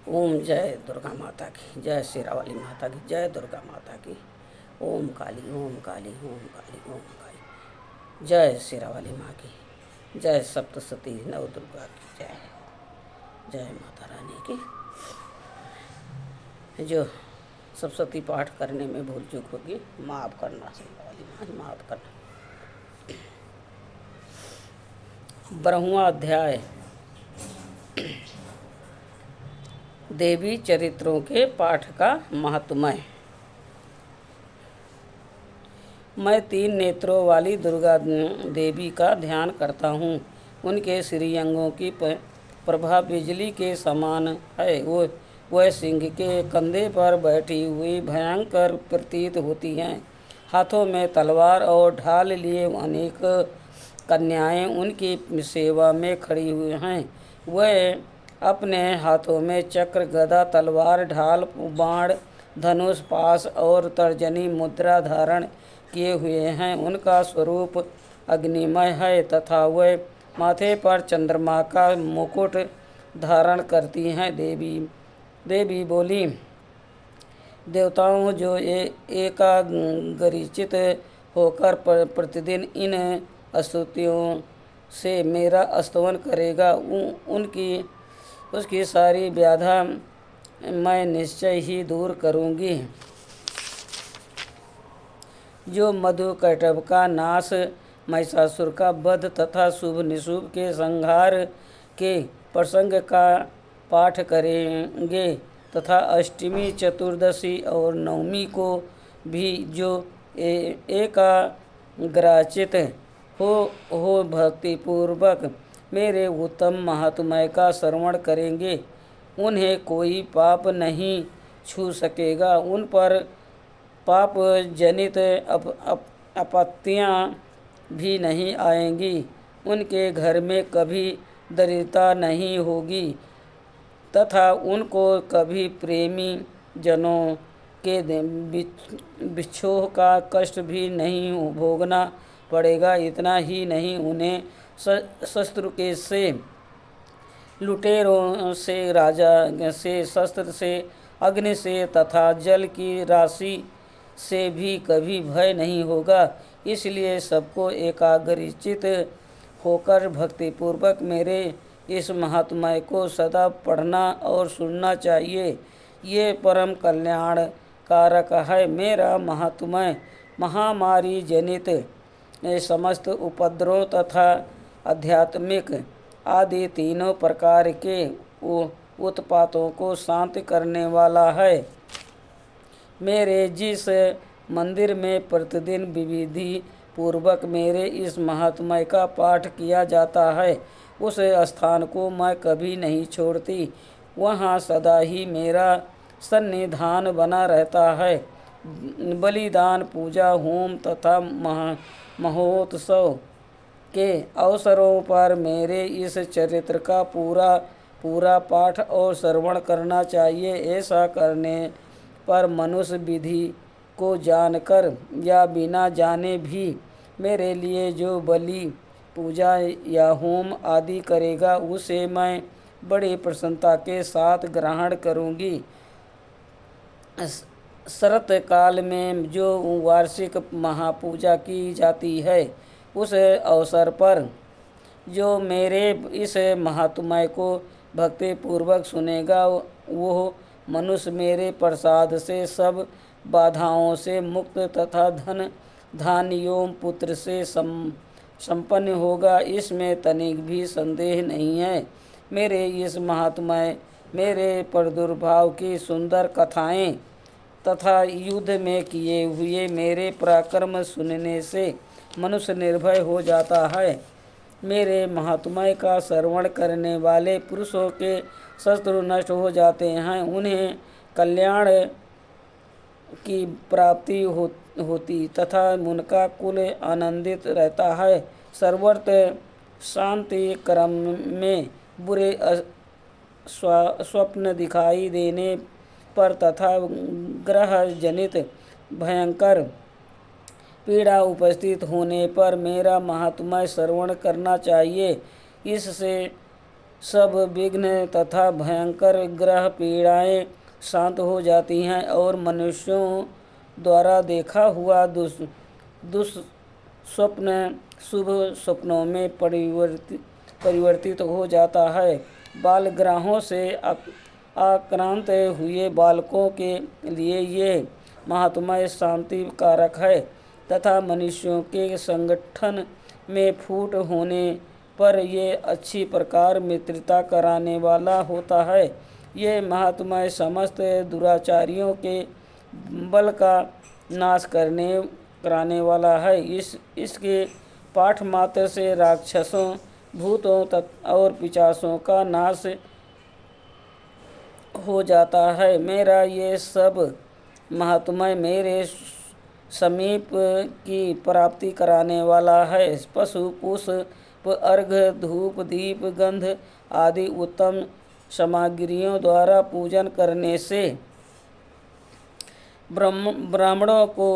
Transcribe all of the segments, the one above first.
ओम जय दुर्गा माता की जय, शेरावाली माता की जय, दुर्गा माता की ओम काली ओम काली ओम काली ओम काली जय, शेरावाली माँ की जय, सप्तशती नव दुर्गा की जय, जय माता रानी की। जो सप्तशती पाठ करने में भूल चूक होगी माफ़ करना, शेरावाली माँ माफ़ करना। 12वां अध्याय देवी चरित्रों के पाठ का महात्म्य। मैं 3 नेत्रों वाली दुर्गा देवी का ध्यान करता हूँ। उनके श्रीअंगों की प्रभा बिजली के समान है। वह सिंह के कंधे पर बैठी हुई भयंकर प्रतीत होती हैं। हाथों में तलवार और ढाल लिए अनेक कन्याएं उनकी सेवा में खड़ी हुई हैं। वह अपने हाथों में चक्र, गदा, तलवार, ढाल, बाण, धनुष, पाश और तर्जनी मुद्रा धारण किए हुए हैं। उनका स्वरूप अग्निमय है तथा वह माथे पर चंद्रमा का मुकुट धारण करती हैं। देवी बोली, देवताओं जो एकाग्रचित होकर प्रतिदिन इन स्तुतियों से मेरा स्तवन करेगा, उसकी सारी व्याधा मैं निश्चय ही दूर करूँगी। जो मधु कैटभ का नाश, महिषासुर का वध तथा शुभ निशुभ के संहार के प्रसंग का पाठ करेंगे तथा अष्टमी, चतुर्दशी और नवमी को भी जो एकाग्रचित हो भक्तिपूर्वक मेरे उत्तम महात्म्य का श्रवण करेंगे, उन्हें कोई पाप नहीं छू सकेगा। उन पर पाप जनित आपत्तियाँ भी नहीं आएंगी। उनके घर में कभी दरिद्रता नहीं होगी तथा उनको कभी प्रेमी जनों के विक्षोभ का कष्ट भी नहीं भोगना पड़ेगा। इतना ही नहीं, उन्हें शस्त्र के से, लुटेरों से, राजा से, शस्त्र से, अग्नि से तथा जल की राशि से भी कभी भय नहीं होगा। इसलिए सबको एकाग्रचित होकर भक्तिपूर्वक मेरे इस महात्म्य को सदा पढ़ना और सुनना चाहिए। ये परम कल्याण कारक है। मेरा महात्म्य महामारी जनित समस्त उपद्रव तथा आध्यात्मिक आदि तीनों प्रकार के उत्पातों को शांत करने वाला है। मेरे जिस मंदिर में प्रतिदिन विधि पूर्वक मेरे इस महात्म्य का पाठ किया जाता है, उस स्थान को मैं कभी नहीं छोड़ती। वहाँ सदा ही मेरा सन्निधान बना रहता है। बलिदान, पूजा, होम तथा महोत्सव के अवसरों पर मेरे इस चरित्र का पूरा पाठ और श्रवण करना चाहिए। ऐसा करने पर मनुष्य विधि को जानकर या बिना जाने भी मेरे लिए जो बलि, पूजा या होम आदि करेगा, उसे मैं बड़ी प्रसन्नता के साथ ग्रहण करूँगी। शरत काल में जो वार्षिक महापूजा की जाती है, उस अवसर पर जो मेरे इस महात्म्य को भक्तिपूर्वक सुनेगा, वो मनुष्य मेरे प्रसाद से सब बाधाओं से मुक्त तथा धन धान्य एवं पुत्र से संपन्न होगा। इसमें तनिक भी संदेह नहीं है। मेरे इस महात्म्य, मेरे प्रादुर्भाव की सुंदर कथाएं तथा युद्ध में किए हुए मेरे पराक्रम सुनने से मनुष्य निर्भय हो जाता है। मेरे महात्म्य का श्रवण करने वाले पुरुषों के शत्रु नष्ट हो जाते हैं। उन्हें कल्याण की प्राप्ति होती तथा उनका कुल आनंदित रहता है। सर्वत्र शांति क्रम में बुरे स्वप्न दिखाई देने पर तथा ग्रह जनित भयंकर पीड़ा उपस्थित होने पर मेरा महात्म्य श्रवण करना चाहिए। इससे सब विघ्न तथा भयंकर ग्रह पीड़ाएं शांत हो जाती हैं और मनुष्यों द्वारा देखा हुआ दुस्वप्न शुभ स्वप्नों में परिवर्तित हो जाता है। बाल ग्रहों से आक्रांत हुए बालकों के लिए ये महात्मय शांति कारक है तथा मनुष्यों के संगठन में फूट होने पर ये अच्छी प्रकार मित्रता कराने वाला होता है। ये महात्मय समस्त दुराचारियों के बल का नाश कराने वाला है। इसके पाठ मात्र से राक्षसों, भूतों और पिशाचों का नाश हो जाता है। मेरा ये सब महात्मय मेरे समीप की प्राप्ति कराने वाला है। पशु, पुष्प, अर्घ, धूप, दीप, गंध आदि उत्तम सामग्रियों द्वारा पूजन करने से, ब्राह्मणों को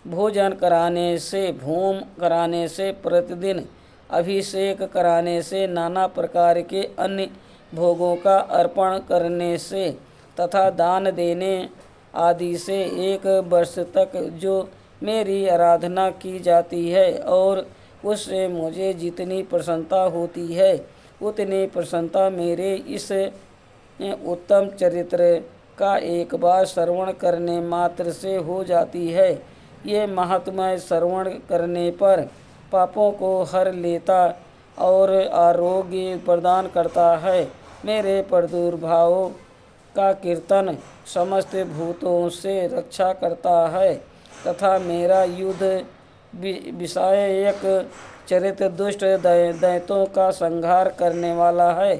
भोजन कराने से, होम कराने से, प्रतिदिन अभिषेक कराने से, नाना प्रकार के अन्य भोगों का अर्पण करने से तथा दान देने आदि से 1 वर्ष तक जो मेरी आराधना की जाती है और उससे मुझे जितनी प्रसन्नता होती है उतनी प्रसन्नता मेरे इस उत्तम चरित्र का एक बार श्रवण करने मात्र से हो जाती है। ये महात्म्य श्रवण करने पर पापों को हर लेता और आरोग्य प्रदान करता है। मेरे प्रादुर्भाव का कीर्तन समस्त भूतों से रक्षा करता है तथा मेरा युद्ध विषयक चरित्र दुष्ट दैत्यों का संहार करने वाला है।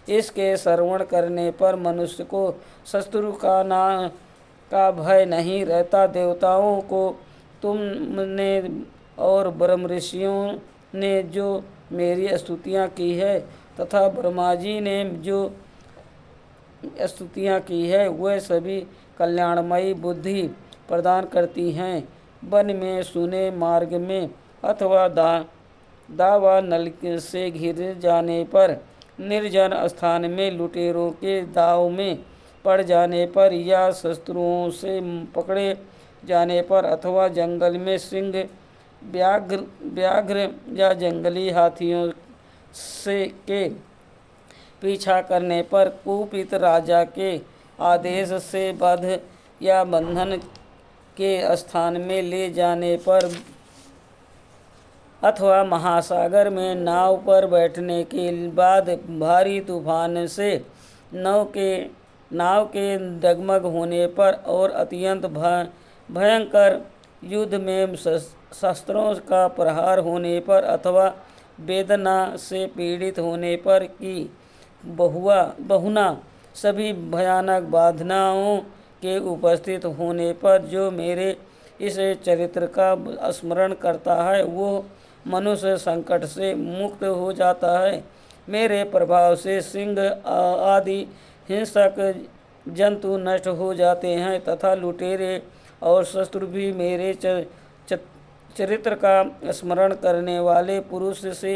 इसके श्रवण करने पर मनुष्य को शत्रु का भय नहीं रहता। देवताओं को तुमने और ब्रह्म ऋषियों ने जो मेरी स्तुतियाँ की है तथा ब्रह्मा जी ने जो स्तुतियाँ की है वह सभी कल्याणमयी बुद्धि प्रदान करती हैं। वन में, सुने मार्ग में अथवा दावा नल से घिर जाने पर, निर्जन स्थान में लुटेरों के दाव में पड़ जाने पर या शत्रुओं से पकड़े जाने पर अथवा जंगल में सिंह, व्याघ्र या जंगली हाथियों के पीछा करने पर, कुपित राजा के आदेश से वध या बंधन के स्थान में ले जाने पर अथवा महासागर में नाव पर बैठने के बाद भारी तूफान से नाव के डगमग होने पर और अत्यंत भयंकर युद्ध में शस्त्रों का प्रहार होने पर अथवा वेदना से पीड़ित होने पर कि बहुना सभी भयानक बाधाओं के उपस्थित होने पर जो मेरे इस चरित्र का स्मरण करता है वो मनुष्य संकट से मुक्त हो जाता है। मेरे प्रभाव से सिंह आदि हिंसक जंतु नष्ट हो जाते हैं तथा लुटेरे और शत्रु भी मेरे चरित्र का स्मरण करने वाले पुरुष से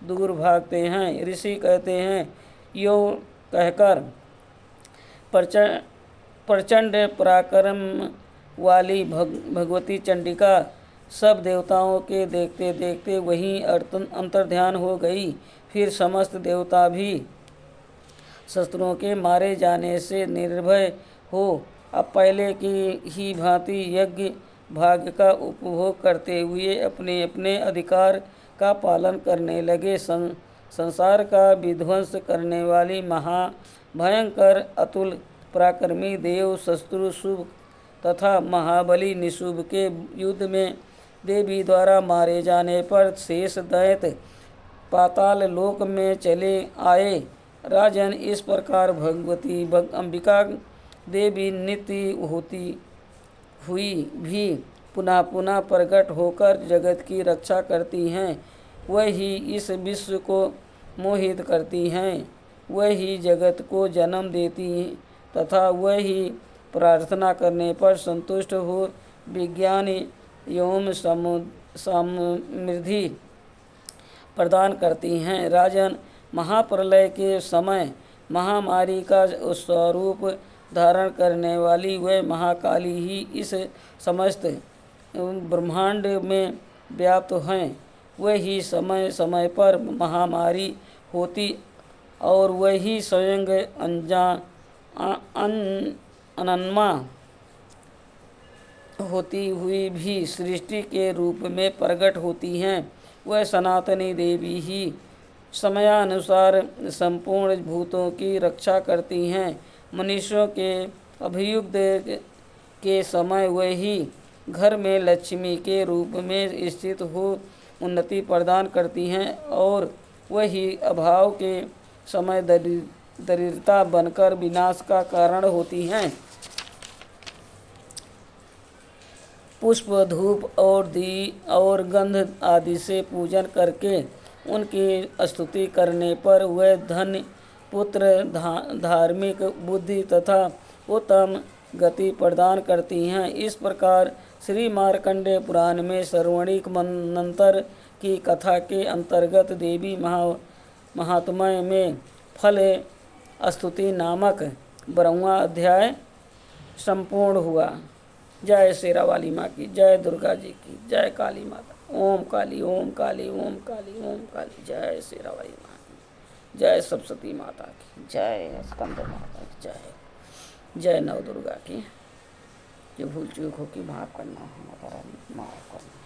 दूर भागते हैं। ऋषि कहते हैं, यो कहकर प्रचंड पराक्रम वाली भगवती चंडिका सब देवताओं के देखते देखते वहीं अंतर्ध्यान हो गई। फिर समस्त देवता भी शस्त्रों के मारे जाने से निर्भय हो अब पहले की ही भांति यज्ञ भाग का उपभोग करते हुए अपने अपने अधिकार का पालन करने लगे। संसार का विध्वंस करने वाली महाभयंकर अतुल पराक्रमी देव शत्रु शुभ तथा महाबली निशुभ के युद्ध में देवी द्वारा मारे जाने पर शेष दैत्य पाताल लोक में चले आए। राजन, इस प्रकार भगवती अंबिका देवी नित्य होती हुई भी पुनः पुनः प्रकट होकर जगत की रक्षा करती हैं। वही इस विश्व को मोहित करती हैं, वही जगत को जन्म देती तथा वही प्रार्थना करने पर संतुष्ट हो विज्ञान एवं समृद्धि प्रदान करती हैं। राजन, महाप्रलय के समय महामारी का स्वरूप धारण करने वाली वह महाकाली ही इस समस्त ब्रह्मांड में व्याप्त हैं। वही समय समय पर महामारी होती और वही स्वयं अनन्मा होती हुई भी सृष्टि के रूप में प्रकट होती हैं। वह सनातनी देवी ही समयानुसार संपूर्ण भूतों की रक्षा करती हैं। मनुष्यों के अभियुक्त के समय वही घर में लक्ष्मी के रूप में स्थित हो उन्नति प्रदान करती हैं और वही अभाव के समय दरिद्रता बनकर विनाश का कारण होती हैं। पुष्प, धूप और गंध आदि से पूजन करके उनकी स्तुति करने पर वह धन, पुत्र, धार्मिक बुद्धि तथा उत्तम गति प्रदान करती हैं। इस प्रकार श्री मार्कंडेय पुराण में श्रवणिक मंत्र की कथा के अंतर्गत देवी महात्म्य में फल स्तुति नामक 12वां अध्याय संपूर्ण हुआ। जय शेरा वाली माँ की, जय दुर्गा जी की, जय काली माता। ओम काली ओम काली ओम काली ओम काली। जय शेरा वाली माँ की, जय सरस्वती माता की, जय स्कंद माता की, जय नव दुर्गा की। जो भूल चूक हो की माफ़ करना, माता रानी माफ़ करना।